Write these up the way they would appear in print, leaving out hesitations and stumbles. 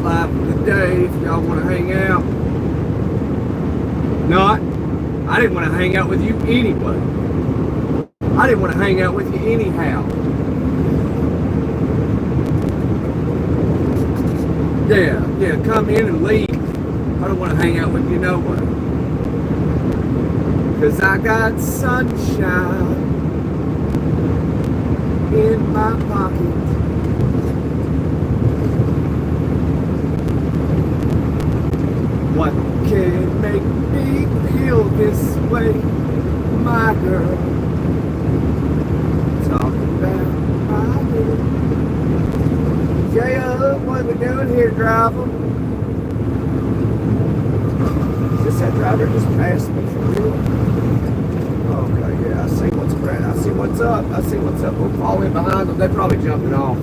life of the day if y'all want to hang out. Not. I didn't want to hang out with you anyway. I didn't want to hang out with you anyhow. Yeah, come in and leave. I don't want to hang out with you no way. Cause I got sunshine in my pocket. What can make me feel this way, my girl? Talking about my girl. Yeah, what are we doing here, driver? Is this that driver just passed me for real? Okay, yeah, I see what's up. I see what's up. We'll fall in behind them. They're probably jumping off.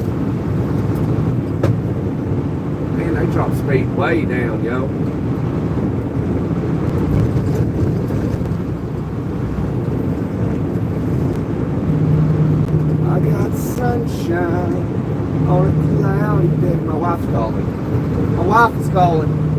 Man, they drop speed way down, yo. I got sunshine on a cloudy day. My wife's calling. My wife is calling.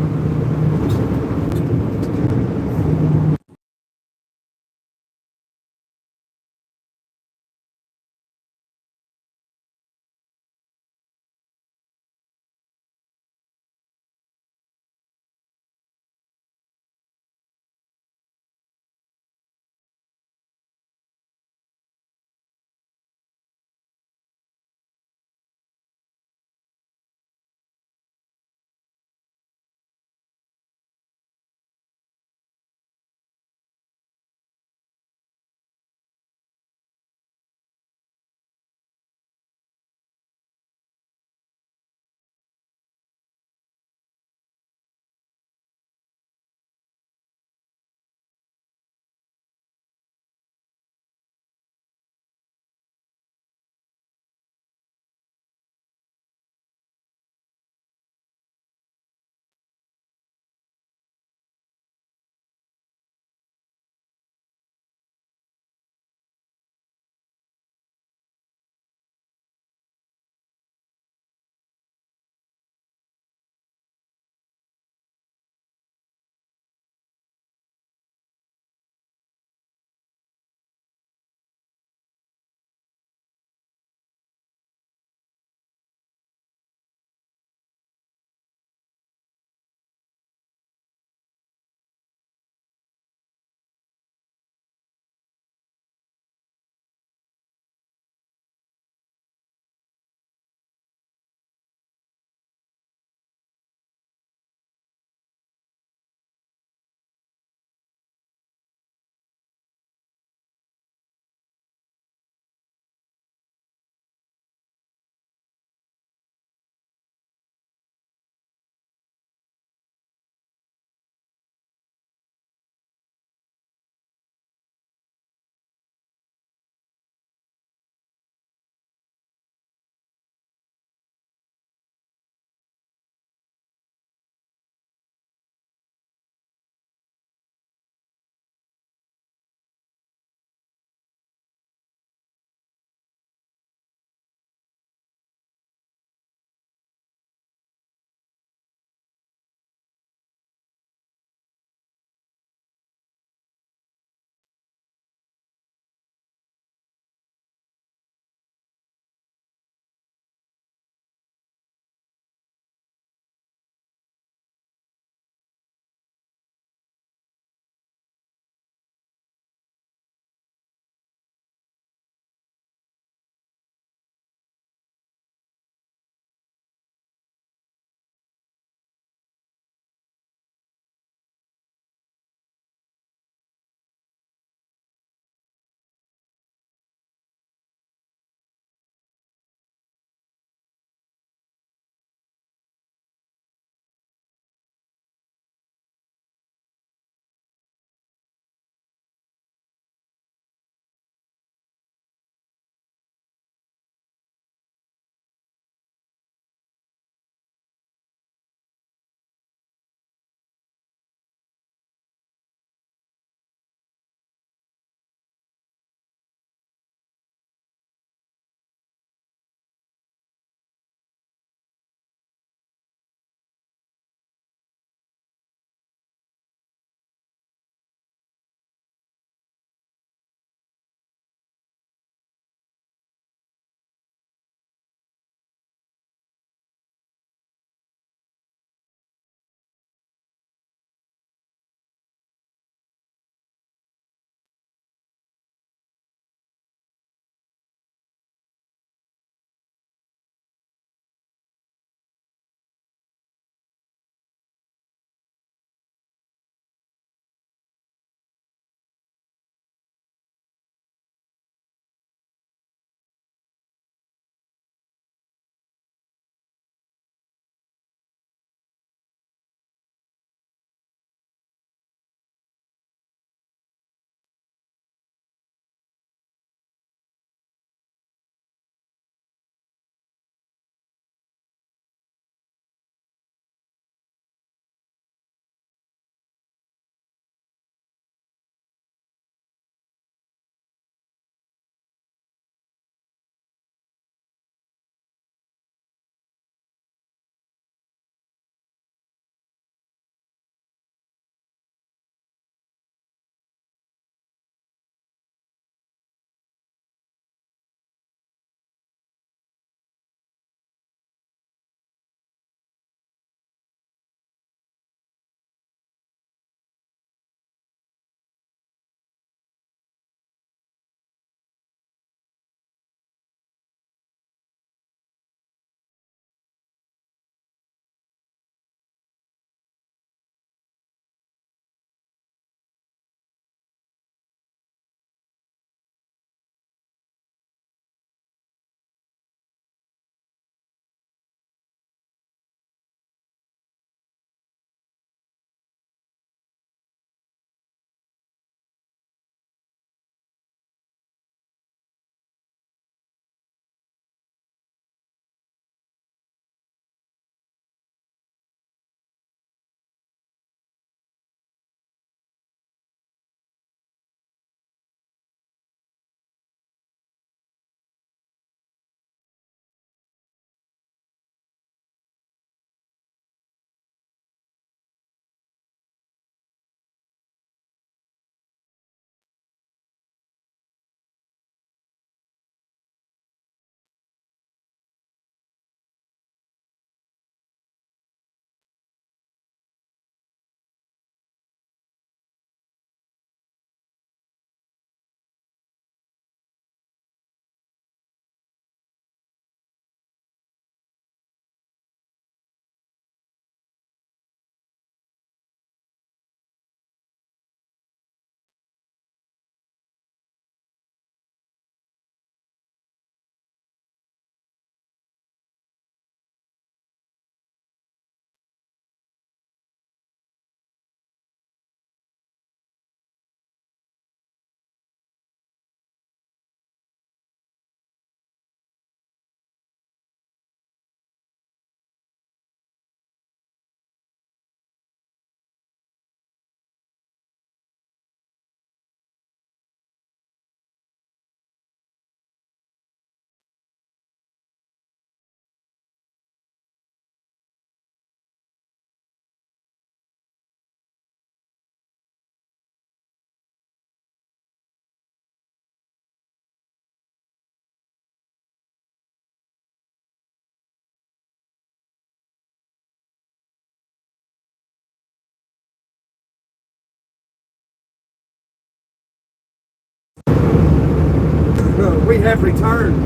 we have returned.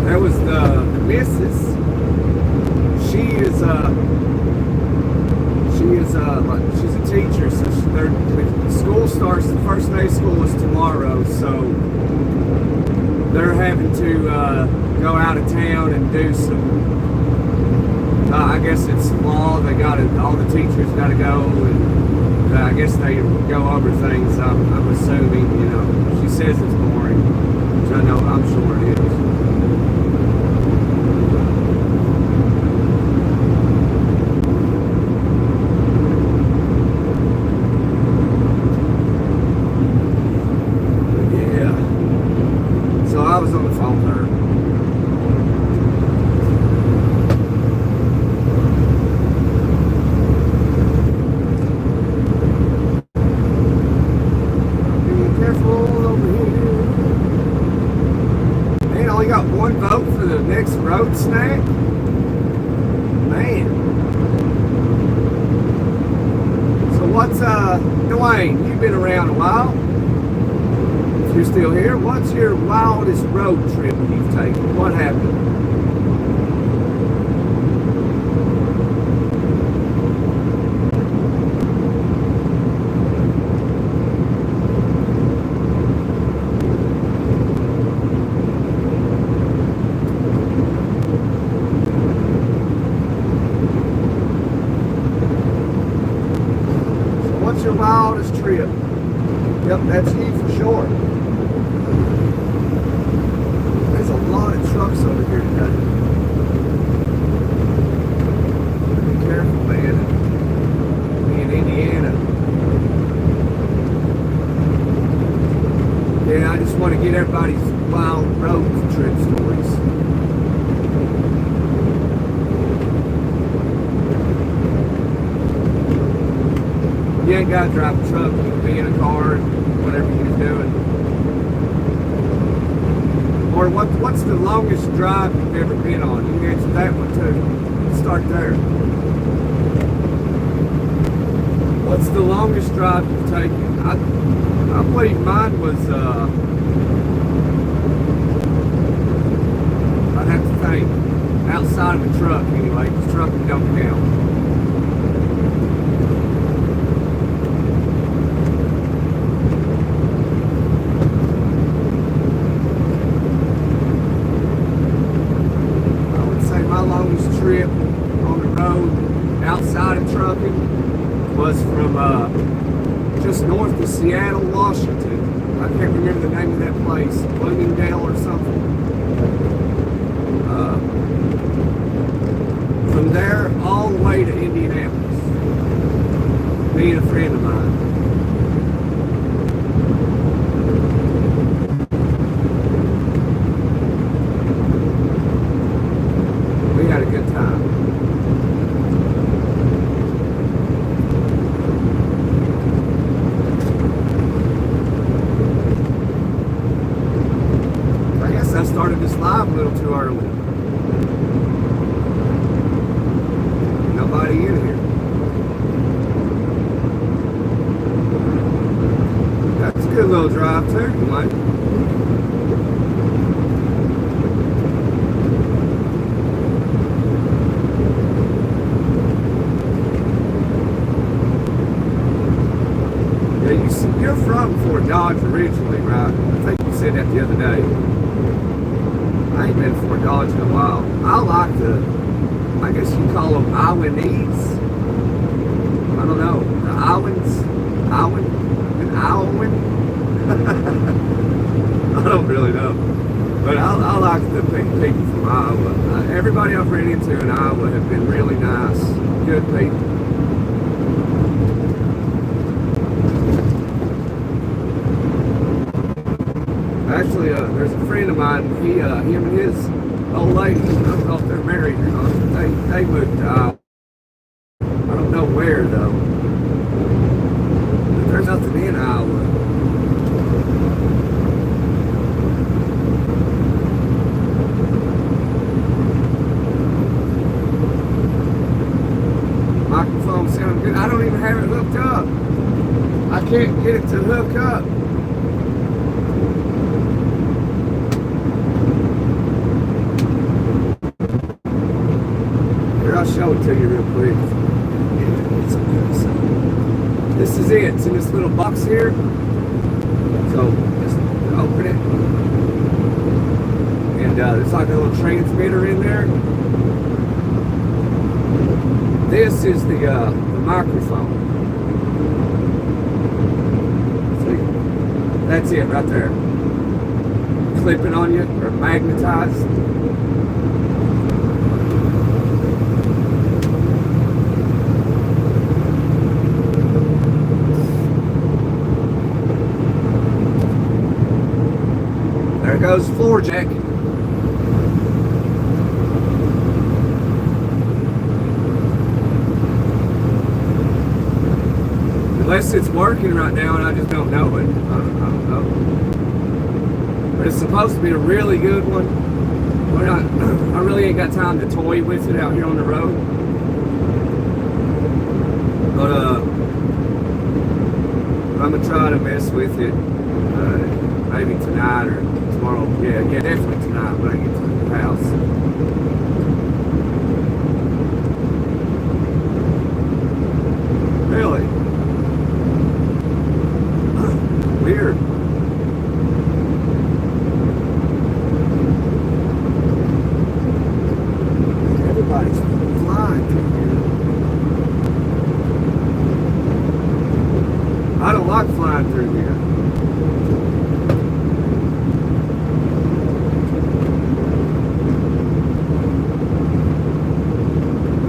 There was the missus. She's a teacher, so school starts, the first day of school is tomorrow, so they're having to go out of town and do some, I guess it's law, all the teachers gotta go, and I guess they go over things, I'm assuming, you know. She says it's boring, which I know, I'm sure it is. I was on the phone with her. Be careful over here. Man, I only got one vote for the next road snack. Man. So what's Dwayne, you've been around a while. You're still here. What's your wildest road trip you've taken? What happened? So what's your wildest trip? Yep, that's you for sure. There's a lot of trucks over here today. Be careful, man. Be in Indiana. Yeah, I just want to get everybody's wild road trip stories. You ain't got to drive a truck. You can be in a car and whatever you're doing. Or what's the longest drive you've ever been on? You can answer that one too. Let's start there. What's the longest drive you've taken? I believe mine was, I'd have to think, outside of the truck anyway, because trucking don't count. Trip on the road outside of trucking was from just north of Seattle, Washington. I can't remember the name of that place, Bloomingdale or something. From there all the way to Indianapolis. Me and a friend of mine. Had a good time. I guess I started this live a little too early. Nobody in here. That's a good little drive too, Mike. You're from Fort Dodge originally, right? I think you said that the other day. I ain't been to Fort Dodge in a while. I like I guess you call them Iowanese. I don't know. The Iowans? Iowan? I don't really know. But I like the people from Iowa. Everybody I've ran into in Iowa have been really nice, good people. Actually, there's a friend of mine. Him and his old lady, I don't know if they're married or not. They moved to Iowa. I don't know where though. But there's nothing in Iowa. Microphone sounding good. I don't even have it hooked up. can't get it to hook up. Here, I'll show it to you real quick. This is it. It's in this little box here. So just open it. And there's like a little transmitter in there. This is the microphone. See? That's it right there. Clipping on you or magnetized. There goes the floor jack. Unless it's working right now and I just don't know it. I don't know. But it's supposed to be a really good one. I really ain't got time to toy with it out here on the road. But I'm gonna try to mess with it maybe tonight or tomorrow. Yeah, definitely tonight when I get to the house. Really? Weird. Everybody's flying through here. I don't like flying through here.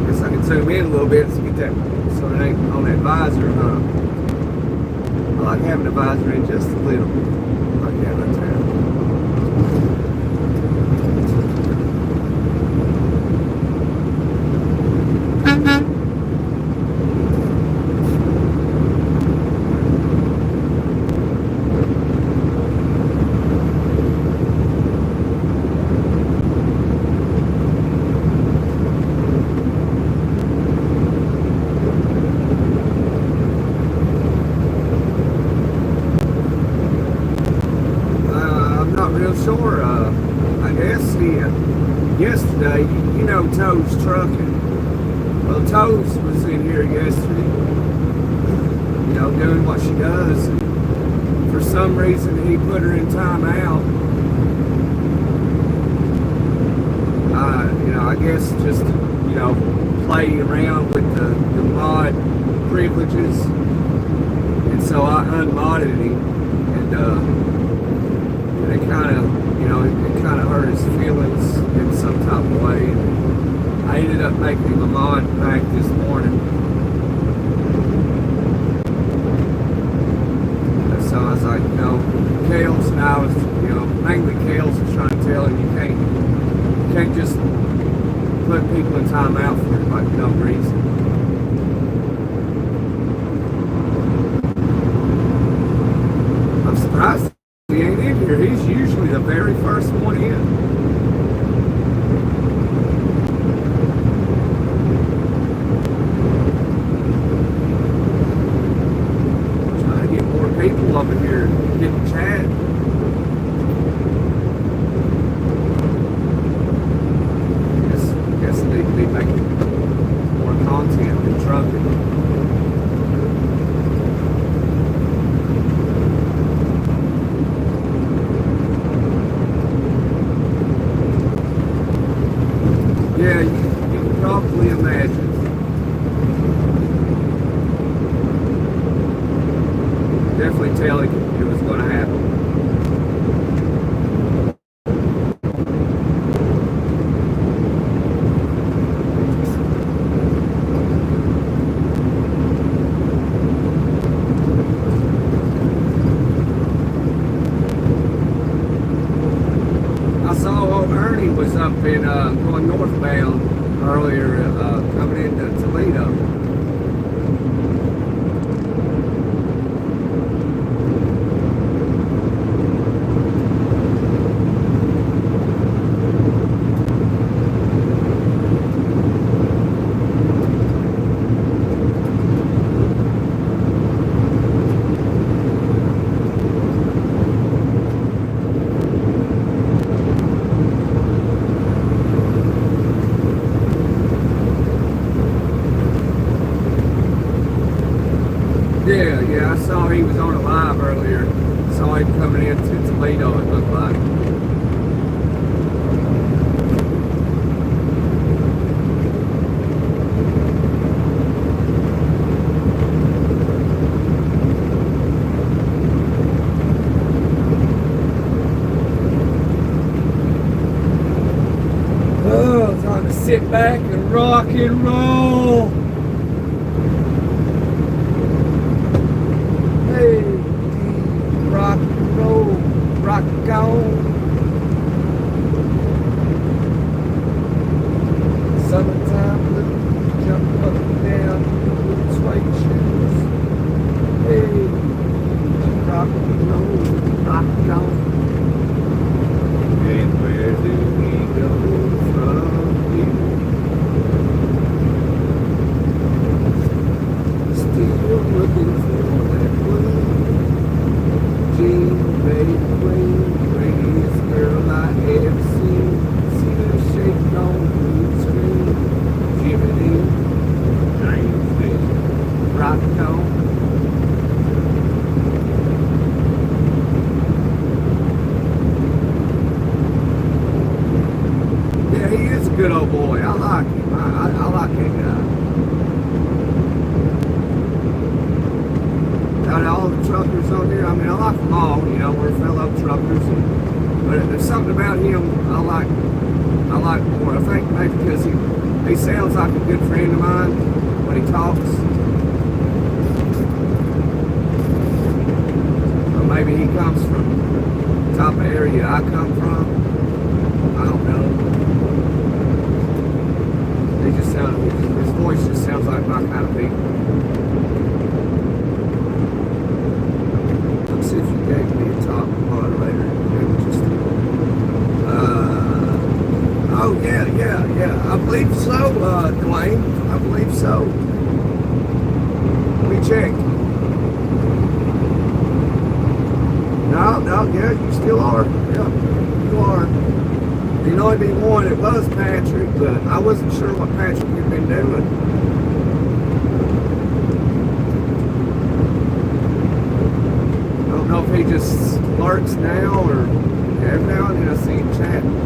Guess I can zoom in a little bit to get that so it ain't on that visor, huh? I like having the visor in just a little bit, like that right there. Sure, I guess yesterday, you know, Toe's trucking. Well, Toe's was in here yesterday, you know, doing what she does. And for some reason, he put her in timeout. You know, I guess just, you know, play around with the mod privileges. And so I unmodded him, and it kind of, you know, it kind of hurt his feelings in some type of way. And I ended up making him a mod back this morning. And so I was like, you know, Kales and I was, you know, mainly Kales was trying to tell him you can't just put people in timeout for like no reason. I'm surprised he ain't in here. He's usually the very first one in. Trying to get more people up in here getting chat. Guess they need to be making more content than trucking. Yeah, you can probably imagine. Definitely tell it was going to happen. I saw old Ernie was up in going northbound earlier, coming into Toledo. he was on a live earlier. Saw him coming into Toledo, it looked like. Oh, time to sit back and rock and roll. Hey, rock and roll, rock on. Summertime blues, jump up and down with suede shoes. Hey, rock and roll, rock on. And where do we go from here? Still looking for that blue jean, baby queen, prettiest girl I ever seen. See her shaking on the blue screen. Jiminy, James Day, rock on. Yeah, he is a good old boy. I like him. I like that guy. Out of all the truckers on here, I mean, I like them all, you know, we're fellow truckers, but there's something about him I like more. I think maybe because he sounds like a good friend of mine when he talks. Or maybe he comes from the type of area I come from. I don't know. He just sounds, his voice just sounds like my kind of people. See if you gave me a top moderator. Just, oh yeah. I believe so, Dwayne. I believe so. Let me check. No, yeah, you still are. Yeah, you are. You know, it'd be one. It was Patrick, but I wasn't sure what Patrick had been doing. I don't know if he just lurks now or every now and then I see him chatting.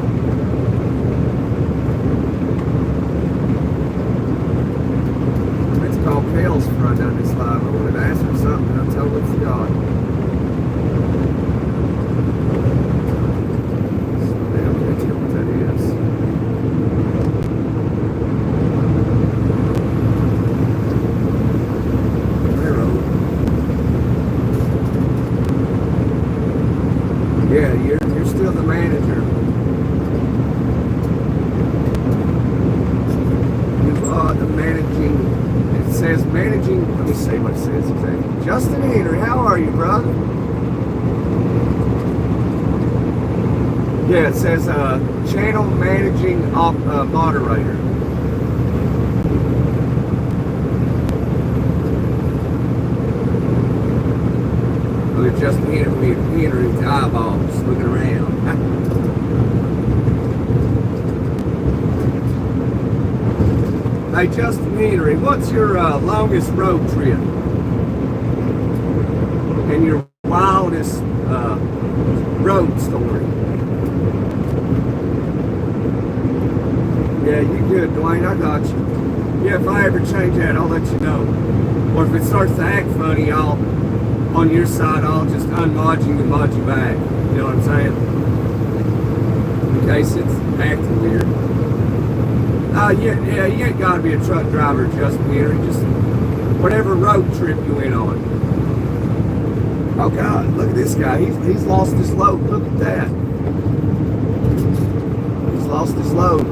I meant to call Kales before I done this live. I wanted to ask her something and I totally forgot. So now I can't tell what that is. Yeah, you're still the manager. You are the managing. It says managing. Let me see what it says exactly. Justin Henry, how are you, brother? Yeah, it says channel managing moderator. Look at Justin Henry's eyeballs looking around. Hey, Justin Henry, what's your longest road trip? And your wildest road story? Yeah, you good, Dwayne, I got you. Yeah, if I ever change that, I'll let you know. Or if it starts to act funny, on your side, I'll just unmod you and mod you back. You know what I'm saying? In case it's acting weird. Yeah, you ain't got to be a truck driver, Justin Henry. Just whatever road trip you went on. Oh God, look at this guy. He's lost his load. Look at that. He's lost his load.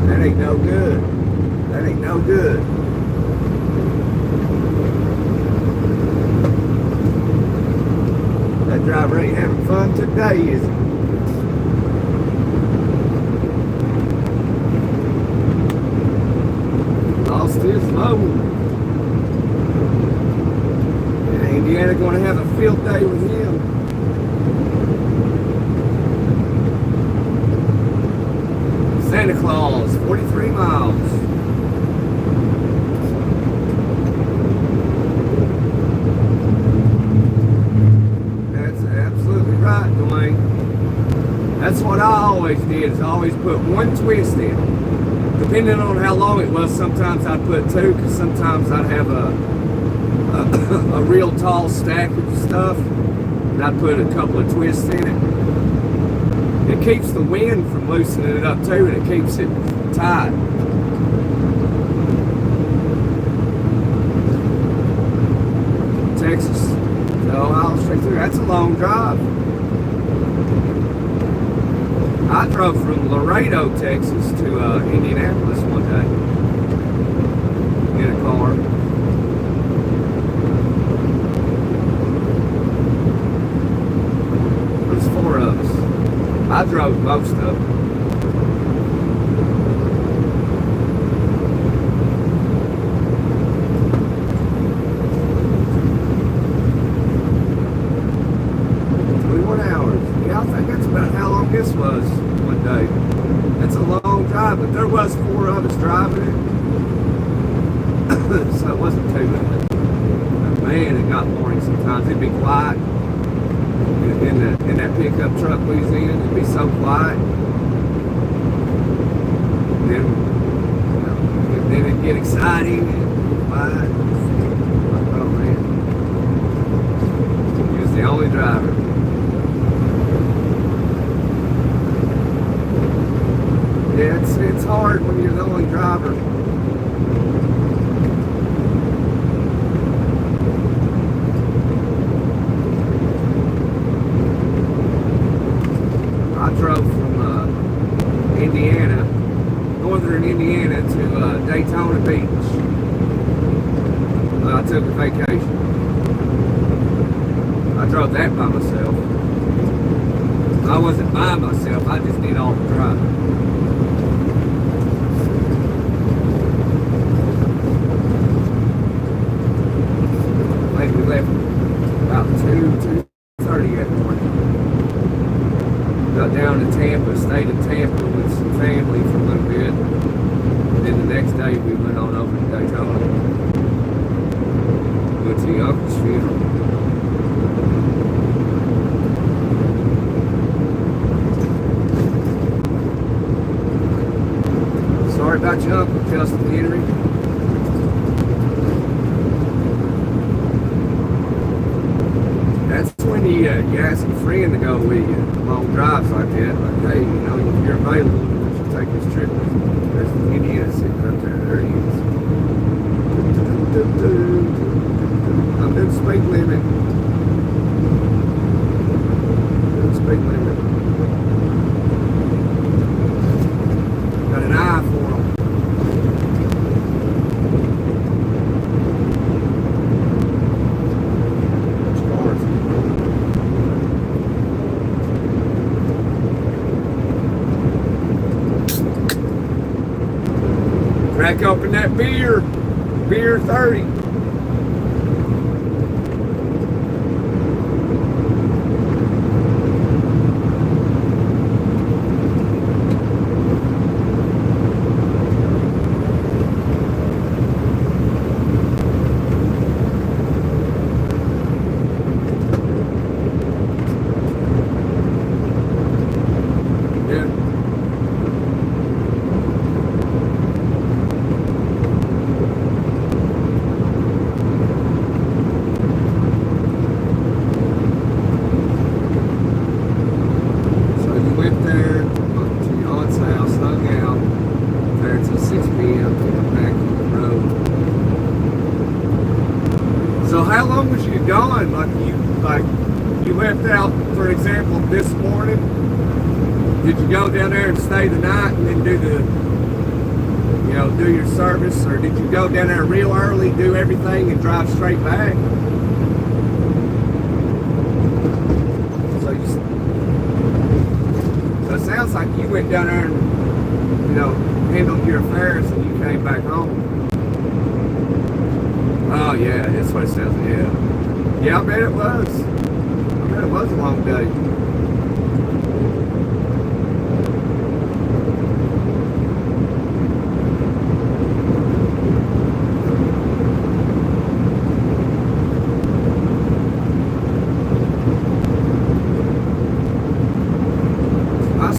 That ain't no good. That ain't no good. That driver ain't having fun today, is he? Lost his load. And Indiana going to have a field day with him. Santa Claus, 43 miles. That's what I always did, is I always put one twist in. Depending on how long it was, sometimes I'd put two, because sometimes I'd have a real tall stack of stuff, and I'd put a couple of twists in it. It keeps the wind from loosening it up too, and it keeps it tight. Texas to Ohio straight through. That's a long drive. I drove from Laredo, Texas to Indianapolis one day in a car. There's 4 of us. I drove most of them. This was one day. That's a long drive, but there was 4 of us driving it, so it wasn't too bad. But man, it got boring sometimes. It'd be quiet in that pickup truck we was in. It'd be so quiet. Then it'd get exciting and quiet. Oh man, he was the only driver. Yeah, it's hard when you're the only driver. I drove from Indiana, northern Indiana, to Daytona Beach. I took a vacation. I drove that by myself. I wasn't by myself, I just did all the driving. We left about 2:30 that morning. Got down to Tampa, stayed in Tampa with some family for a little bit. And then the next day we went on over to Daytona. Went to the uncle's funeral. Sorry about your uncle, Justin Henry. You ask a friend to go with you long drives like that, like, hey, you know, if you're available, you should take this trip with you. There's the Indiana sitting up there. There he is. I'm doing speed limit. Doing speed limit. Got an eye for him. Crack open that beer 30. You left out, for example, this morning. Did you go down there and stay the night and then do your service, or did you go down there real early, do everything, and drive straight back? So it sounds like you went down there and handled your affairs and you came back home. Oh yeah, that's what it sounds like. Yeah, I bet it was. It was a long day.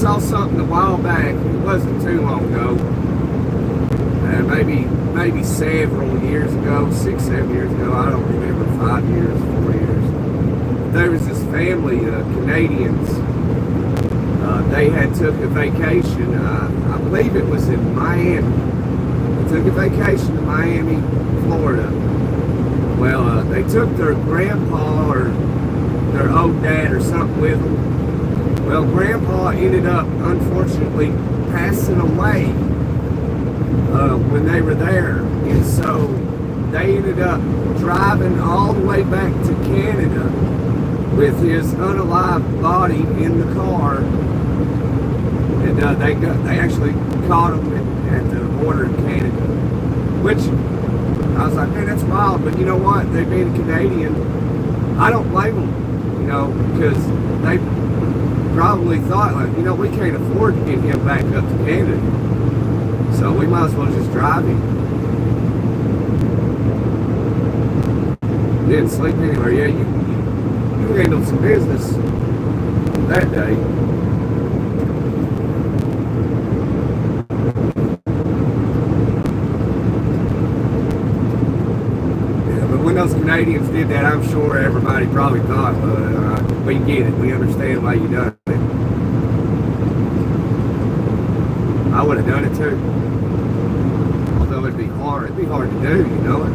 saw something a while back. It wasn't too long ago. Maybe several years ago, 6, 7 years ago. I don't remember, 5 years, 4 years. There was this family, Canadians. They had took a vacation. I believe it was in Miami. They took a vacation to Miami, Florida. Well, they took their grandpa or their old dad or something with them. Well, grandpa ended up, unfortunately, passing away when they were there. And so they ended up driving all the way back to Canada with his unalived body in the car. And they actually caught him at the border in Canada. Which, I was like, man, that's wild. But you know what? They being Canadian, I don't blame them, you know, because they probably thought, like, you know, we can't afford to get him back up to Canada. So we might as well just drive him. Didn't sleep anywhere. Yeah, you handled some business that day. When those Canadians did that, I'm sure everybody probably thought, we get it, we understand why you done it. I would have done it too. Although it'd be hard to do, you know it.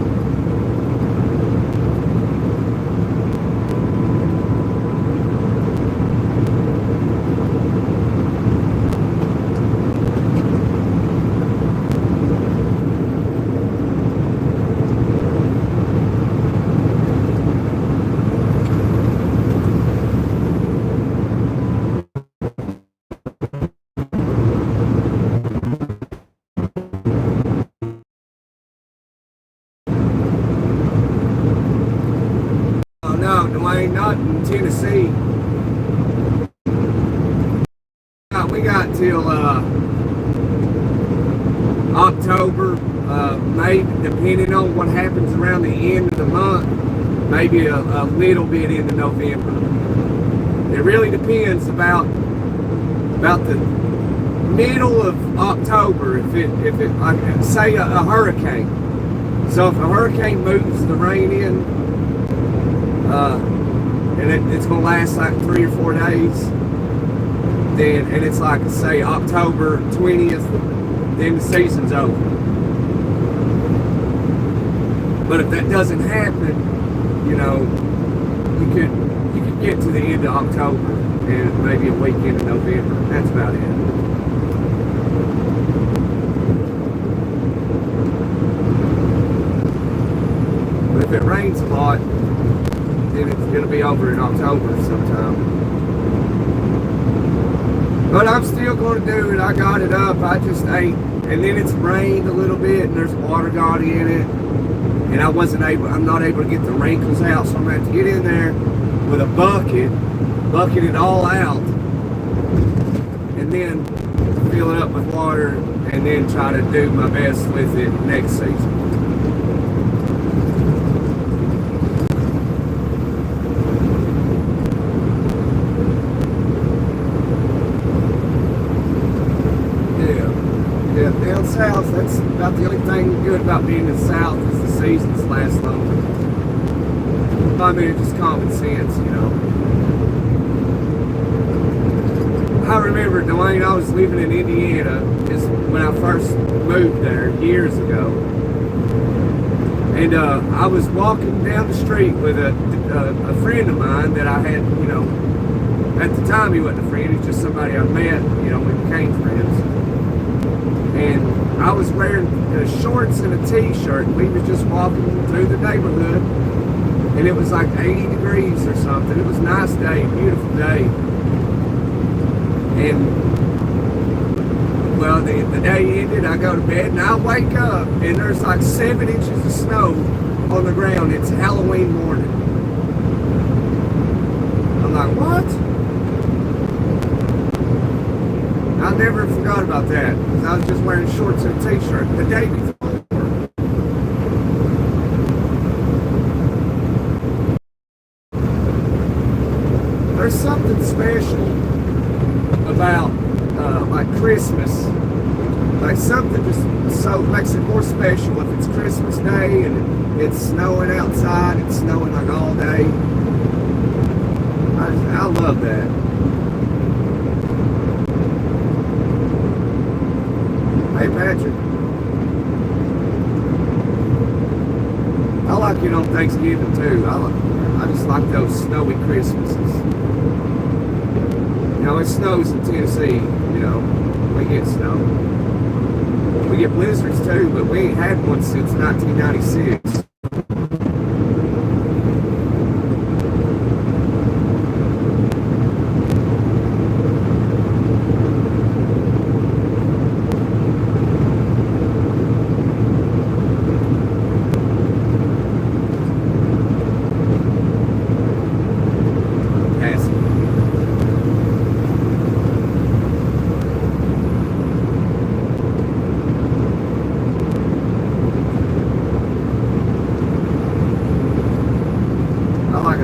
No, Dwayne, not in Tennessee. We got till October, maybe depending on what happens around the end of the month, maybe a little bit into November. It really depends about the middle of October. If it like, say a hurricane. So if a hurricane moves the rain in, and it's going to last like 3 or 4 days, and it's like, say, October 20th, then the season's over. But if that doesn't happen, you know, you could get to the end of October and maybe a weekend in November. That's about it. But if it rains a lot, it's going to be over in October sometime. But I'm still going to do it. I got it up. I just ate. And then it's rained a little bit and there's water got in it. And I'm not able to get the wrinkles out. So I'm going to have to get in there with a bucket it all out. And then fill it up with water and then try to do my best with it next season. Down south, that's about the only thing good about being in the south is the seasons last longer. I mean, it's just common sense, you know. I remember, Dwayne, I was living in Indiana is when I first moved there years ago. And I was walking down the street with a friend of mine that I had, you know, at the time he wasn't a friend, he was just somebody I met, you know, we became friends. And I was wearing shorts and a t-shirt, and we was just walking through the neighborhood, and it was like 80 degrees or something. It was a nice day, beautiful day. And, well, the day ended, I go to bed, and I wake up, and there's like 7 inches of snow on the ground. It's Halloween morning. I'm like, what? I never forgot about that, because I was just wearing shorts and a t-shirt the day before. There's something special about like Christmas, like something just so makes it more special if it's Christmas Day and it's snowing outside. It's snowing like all day. I love that. Hey Patrick, I like it on Thanksgiving too. I just like those snowy Christmases. You know, it snows in Tennessee. You know, we get snow. We get blizzards too, but we ain't had one since 1996.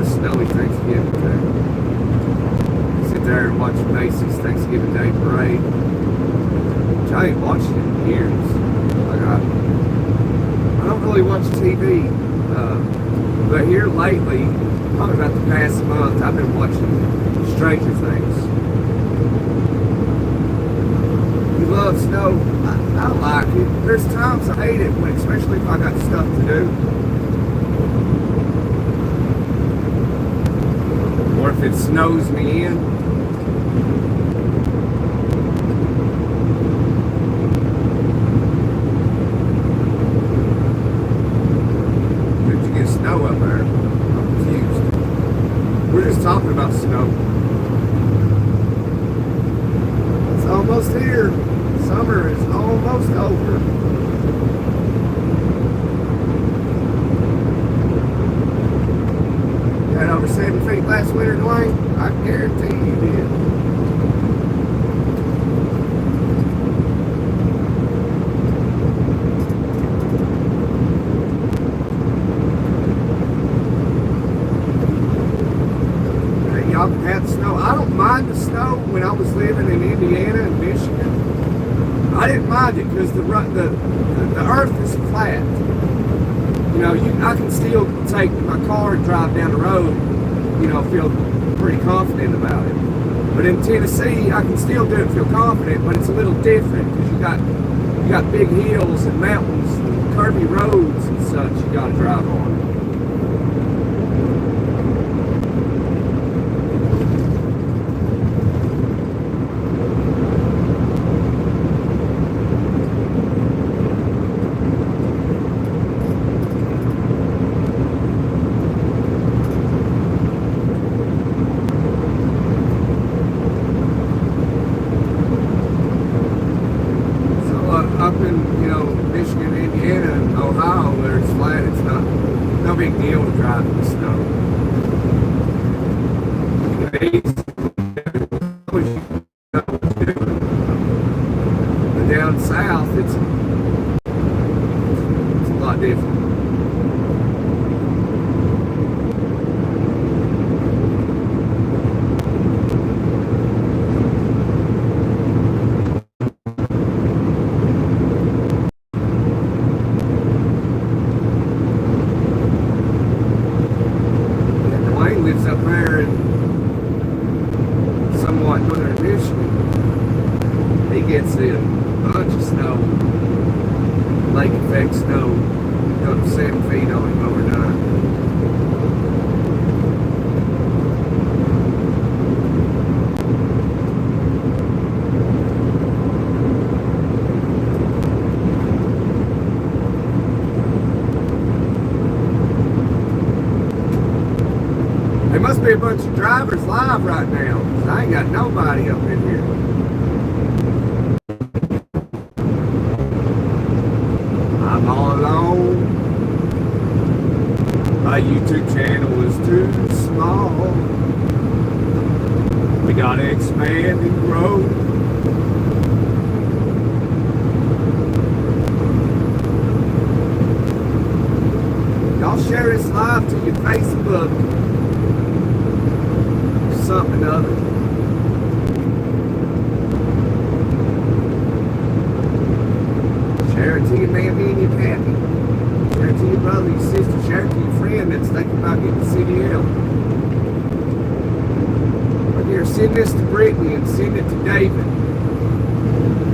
Snowy Thanksgiving Day. Sit there and watch Macy's Thanksgiving Day Parade, which I ain't watched in years. Like I don't really watch TV, but here lately, probably about the past month, I've been watching Stranger Things. You love snow? I like it. There's times I hate it, when, especially if I got stuff to do. Or if it snows me in. Did you get snow up there? I'm confused. We're just talking about snow. It's almost here. Summer is almost over. Had over 7 feet last winter, Dwayne? I guarantee you did. Hey, y'all can have the snow. I don't mind the snow. When I was living in Indiana and Michigan, I didn't mind it because the earth is flat. You know, I can still take my car and drive down the road, you know, feel pretty confident about it. But in Tennessee, I can still do it, feel confident, but it's a little different because you got big hills and mountains and curvy roads and such you got to drive on. Up in, you know, Michigan, Indiana, and Ohio, where it's flat, it's no big deal to drive in the snow. But down south, it's a lot different. Lives up there in somewhat northern Michigan. He gets a bunch of snow, lake effect snow, up to 7 feet on him overnight. There must be a bunch of drivers live right now, because I ain't got nobody up in here. I'm all alone. My YouTube channel is too small. We gotta expand and grow. Y'all share this live to your Facebook. Something or other. me and you happy. Share it to your brother, your sister, share it to your friend that's thinking about getting the CDL. Or here, send this to Brittany and send it to David.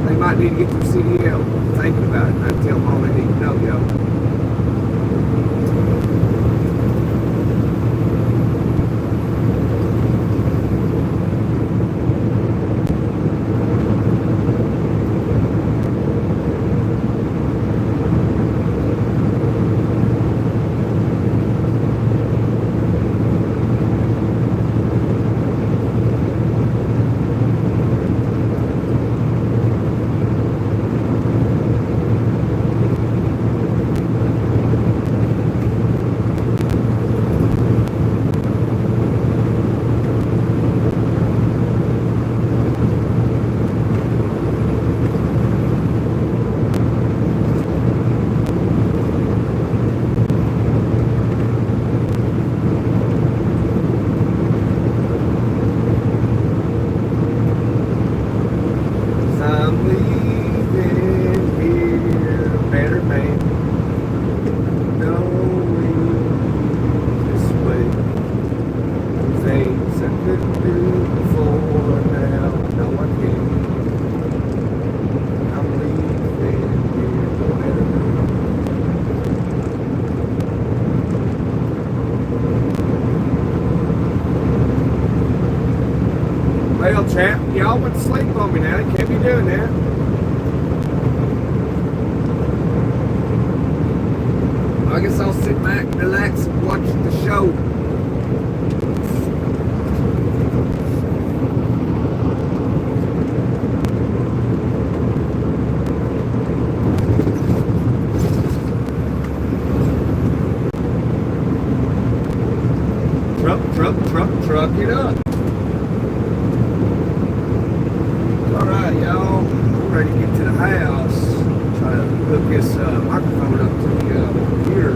They might need to get their CDL. Thinking about it, and I tell them all they need to know, yo. Well, chap, y'all went to sleep on me now. You can't be doing that. I guess I'll sit back, relax, and watch the show. Truck it up. Alright, y'all. I'm ready to get to the house. Try to hook this microphone up to the computer.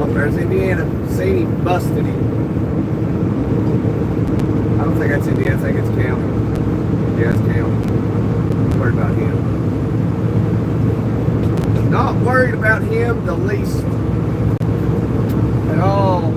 Oh, there's Indiana. Seen him, busted him. I don't think that's Indiana. I think it's county. Yeah, it's county. Don't worry about him. Not worried about him the least at all.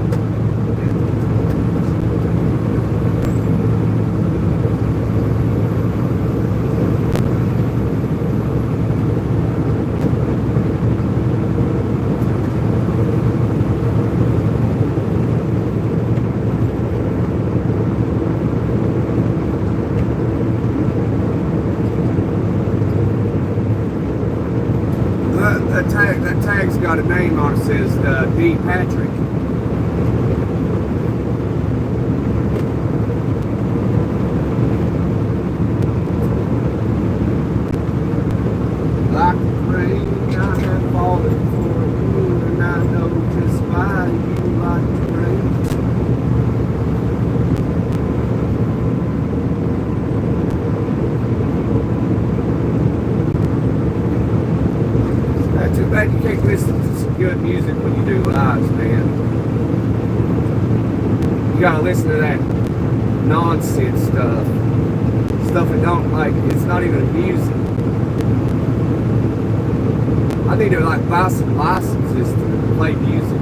That tag's got a name on it, says D. Patrick. Like the rain I have fallen for you, and I know just why you like the rain. Too bad you can't listen to some good music when you do lives, man. You gotta listen to that nonsense stuff. Stuff that don't, like, it's not even music. I need to, like, buy some licenses to play music.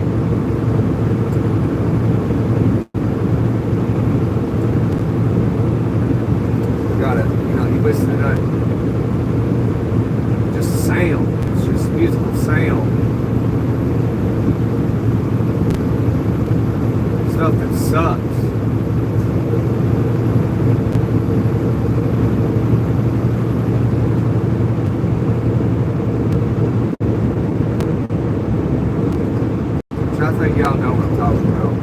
You gotta, you listen to that. Just sound. Musical sound. Stuff that sucks. I think y'all know what I'm talking about.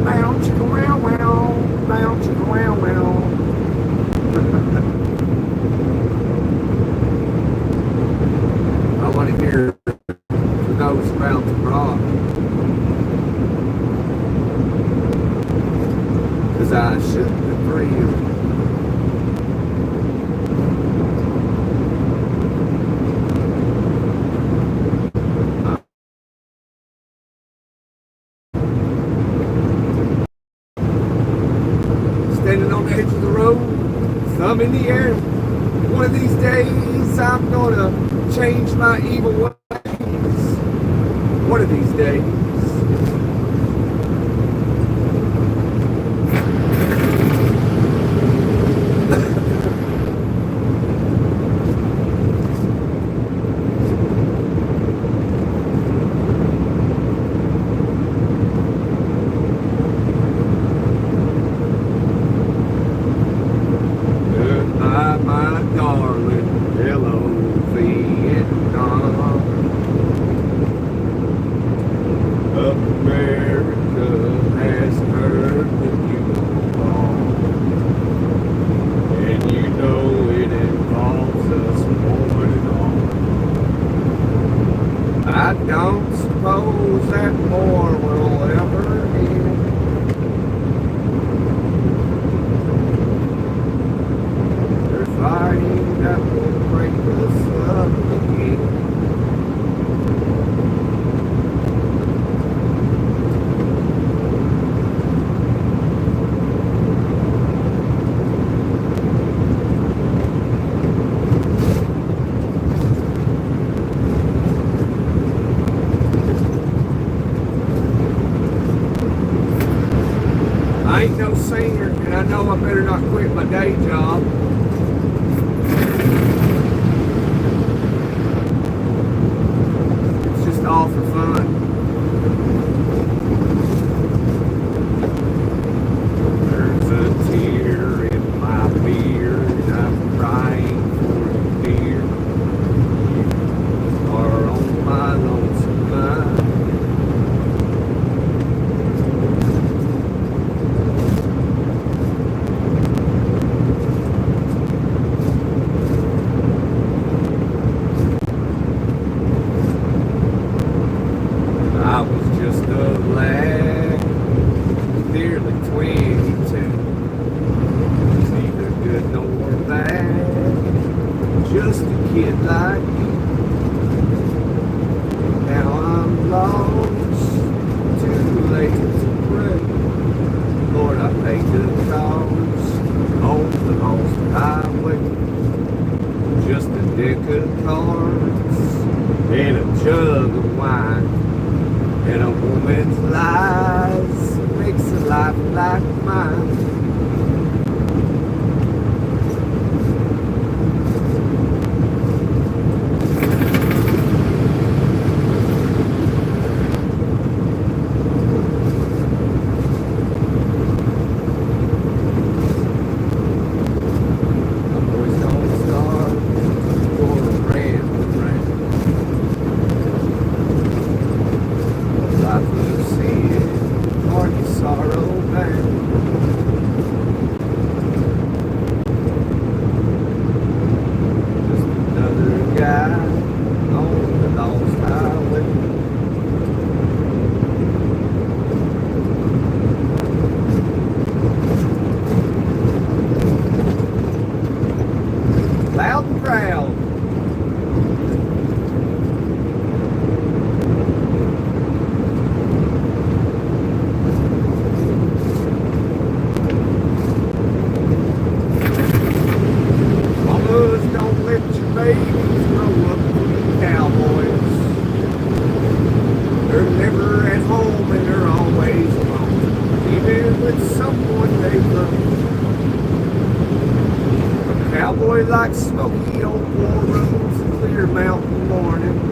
Bounce you around, well, bounce you around, well. I want to hear for those about the rock, because I shouldn't have breathed. Standing on the edge of the road, thumb in the air, one of these days I'm gonna change my evil ways. One of these days. I don't suppose that more will ever end. They're fighting that will break us up again. I ain't no singer, and I know I better not quit my day job. It's just all for fun. There's a tear in my beard, I'm crying for you, dear. You are on my lonesome mind. I was just a lad, nearly 22. It's neither good nor bad, just a kid like me. Now I'm lost, too late to pray. Lord, I paid the cost on the lost highway. Just a deck of cards and a jug of wine. And a woman's lies makes a life like mine. My boys don't starve for a random rain. Life of sin, heart sorrow, pain. Just another guy on the lost highway. Loud and proud. Don't let your babies grow up to be cowboys. They're never at home and they're always alone, even with someone they love. A cowboy likes smoky old war rooms and clear mountain mornings.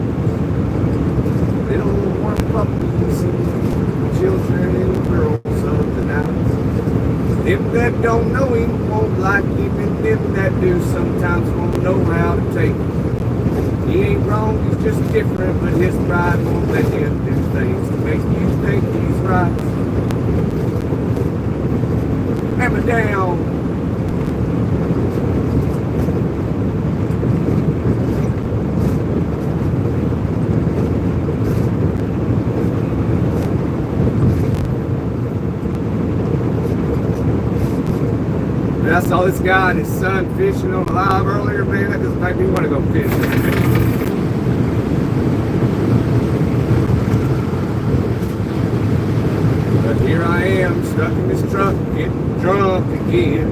Little warm puppies and children and girls of the night. Them that don't know him won't like him, and them that do sometimes won't know how to take him. He ain't wrong, he's just different, but his pride won't let him do things to make you think he's right. Hammer down. I saw this guy and his son fishing on the live earlier, man. That just made me want to go fishing. But here I am, stuck in this truck, getting drunk again.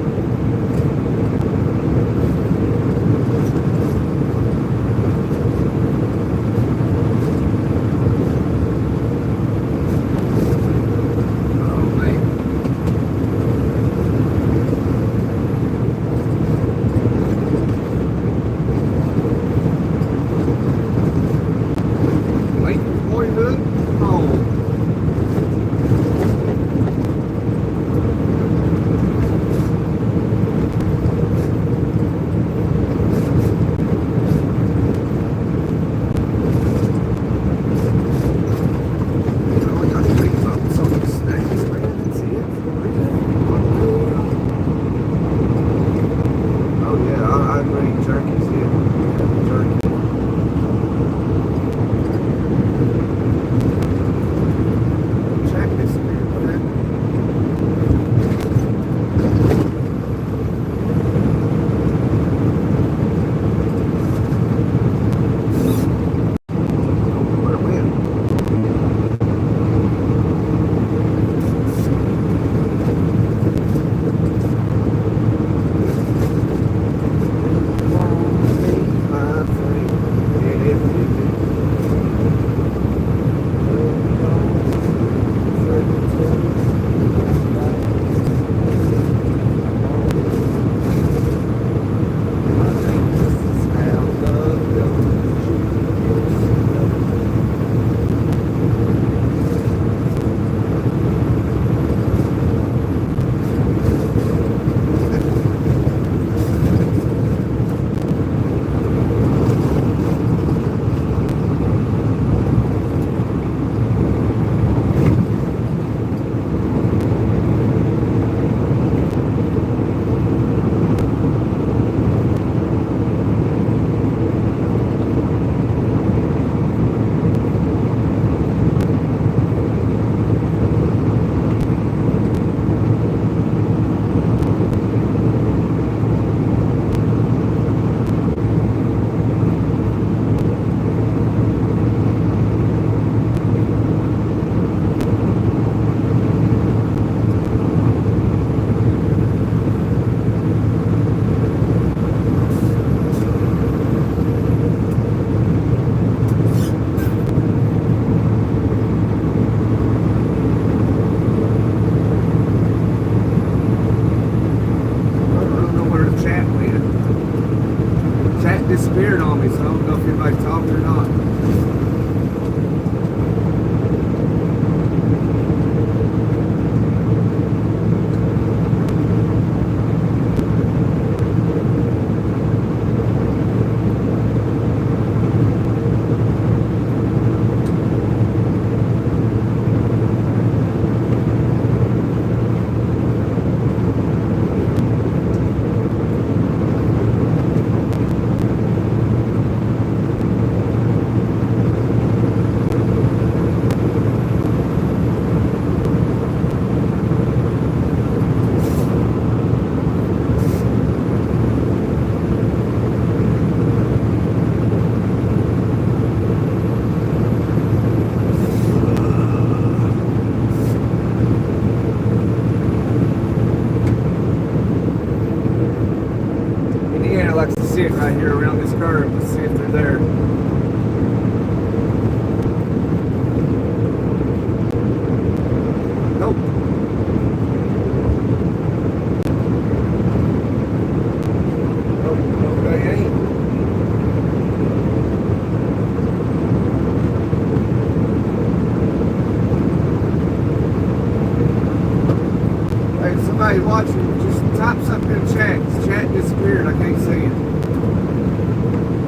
Anybody watching, just type something in chat. Chat disappeared. I can't see it.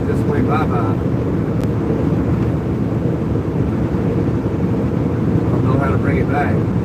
Just went bye-bye. I don't know how to bring it back.